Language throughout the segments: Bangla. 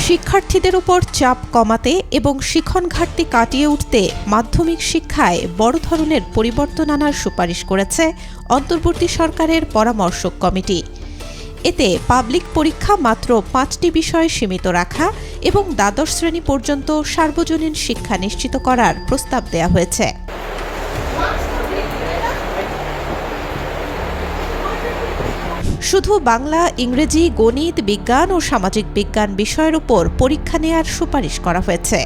শিক্ষার্থীদের উপর চাপ কমাতে এবং শিখন ঘাটতি কাটিয়ে উঠতে মাধ্যমিক শিক্ষায় বড় ধরনের পরিবর্তন আনার সুপারিশ করেছে অন্তর্বর্তী সরকারের পরামর্শক কমিটি। এতে পাবলিক পরীক্ষা মাত্র ৫টি বিষয়ে সীমিত রাখা এবং দ্বাদশ শ্রেণী পর্যন্ত সার্বজনীন শিক্ষা নিশ্চিত করার প্রস্তাব দেওয়া হয়েছে। শুধু বাংলা, ইংরেজি, গণিত, বিজ্ঞান ও সামাজিক বিজ্ঞান বিষয়ের উপর পরীক্ষা নেয়ার সুপারিশ করা হয়েছে।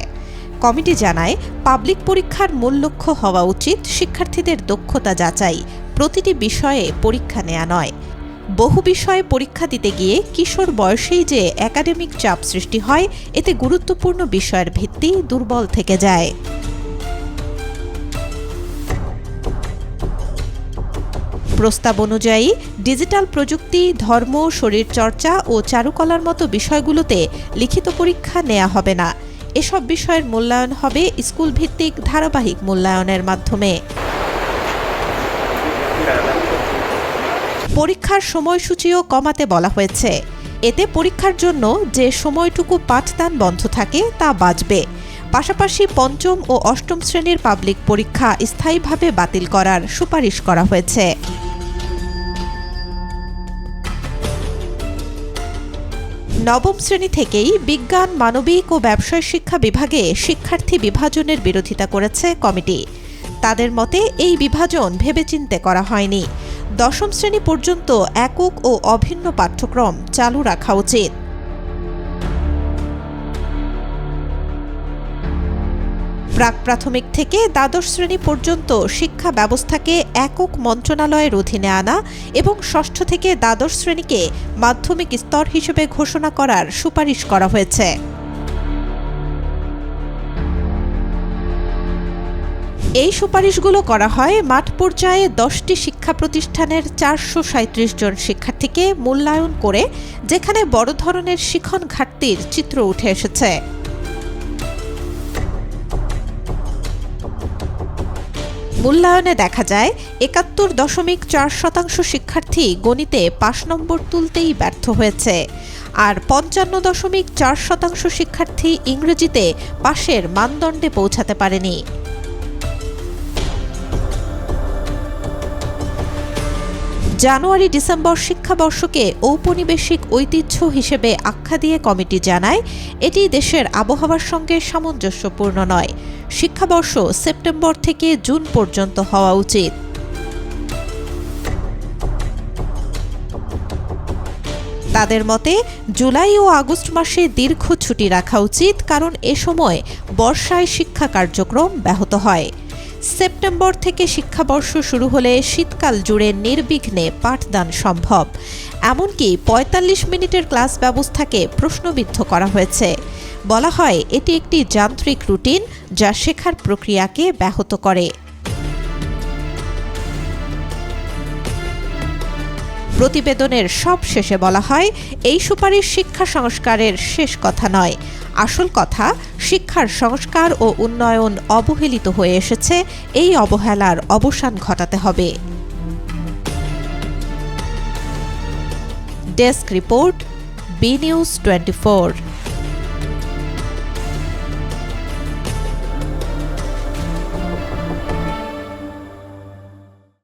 কমিটি জানায়, পাবলিক পরীক্ষার মূল লক্ষ্য হওয়া উচিত শিক্ষার্থীদের দক্ষতা যাচাই, প্রতিটি বিষয়ে পরীক্ষা নেয়া নয়। বহু বিষয়ে পরীক্ষা দিতে গিয়ে কিশোর বয়সেই যে একাডেমিক চাপ সৃষ্টি হয়, এতে গুরুত্বপূর্ণ বিষয়ের ভিত্তি দুর্বল থেকে যায়। প্রস্তাব অনুযায়ী ডিজিটাল প্রযুক্তি, ধর্ম, শরীরচর্চা ও চারুকলার মতো বিষয়গুলোতে লিখিত পরীক্ষা নেওয়া হবে না। এসব বিষয়ের মূল্যায়ন হবে স্কুল ভিত্তিক ধারাবাহিক মূল্যায়নের মাধ্যমে। পরীক্ষার সময়সূচিও কমাতে বলা হয়েছে। এতে পরীক্ষার জন্য যে সময়টুকু পাঠদান বন্ধ থাকে তা বাঁচবে। পাশাপাশি পঞ্চম ও অষ্টম শ্রেণীর পাবলিক পরীক্ষা স্থায়ীভাবে বাতিল করার সুপারিশ করা হয়েছে। নবম শ্রেণী থেকেই বিজ্ঞান, মানবিক ও ব্যবসায় শিক্ষা বিভাগে শিক্ষার্থী বিভাজনের বিরোধিতা করেছে কমিটি। তাদের মতে এই বিভাজন ভেবেচিন্তে করা হয়নি। দশম শ্রেণী পর্যন্ত একক ও অভিন্ন পাঠ্যক্রম চালু রাখা উচিত। প্রাক প্রাথমিক থেকে দ্বাদশ শ্রেণী পর্যন্ত শিক্ষা ব্যবস্থাকে একক মন্ত্রণালয়ের অধীনে আনা এবং ষষ্ঠ থেকে দ্বাদশ শ্রেণীকে মাধ্যমিক স্তর হিসেবে ঘোষণা করার সুপারিশ করা হয়েছে। এই সুপারিশগুলো করা হয় মাঠ পর্যায়ে 10টি শিক্ষা প্রতিষ্ঠানের 437 জন শিক্ষার্থীকে মূল্যায়ন করে, যেখানে বড় ধরনের শিখন ঘাটতির চিত্র উঠে এসেছে। মূল্যায়নে দেখা যায় 71.4% শিক্ষার্থী গণিতে পাস নম্বর তুলতেই ব্যর্থ হয়েছে, আর 55.4% শিক্ষার্থী ইংরেজিতে পাশের মানদণ্ডে পৌঁছাতে পারেনি। জানুয়ারি-ডিসেম্বর শিক্ষাবর্ষকে ঔপনিবেশিক ঐতিহ্য হিসেবে আখ্যা দিয়ে কমিটি জানায়, এটি দেশের আবহাওয়ার সঙ্গে সামঞ্জস্যপূর্ণ নয়। শিক্ষাবর্ষ সেপ্টেম্বর থেকে জুন পর্যন্ত হওয়া উচিত। তাদের মতে জুলাই ও আগস্ট মাসে দীর্ঘ ছুটি রাখা উচিত, কারণ এ সময় বর্ষায় শিক্ষা কার্যক্রম ব্যাহত হয়। সেপ্টেম্বর থেকে শিক্ষাবর্ষ শুরু হলে শীতকাল জুড়ে নির্বিঘ্নে পাঠদান সম্ভব। এমনকি 45 মিনিটের ক্লাস ব্যবস্থাকে প্রশ্নবিদ্ধ করা হয়েছে। বলা হয়, এটি একটি যান্ত্রিক রুটিন যা শেখার প্রক্রিয়াকে ব্যাহত করে। প্রতিবেদনের সব শেষে বলা হয়, এই সুপারিশ শিক্ষা সংস্কারের শেষ কথা নয়। আসল কথা, শিক্ষার সংস্কার ও উন্নয়ন অবহেলিত হয়ে এসেছে। এই অবহেলার অবসান ঘটাতে হবে। Desk report, B news 24।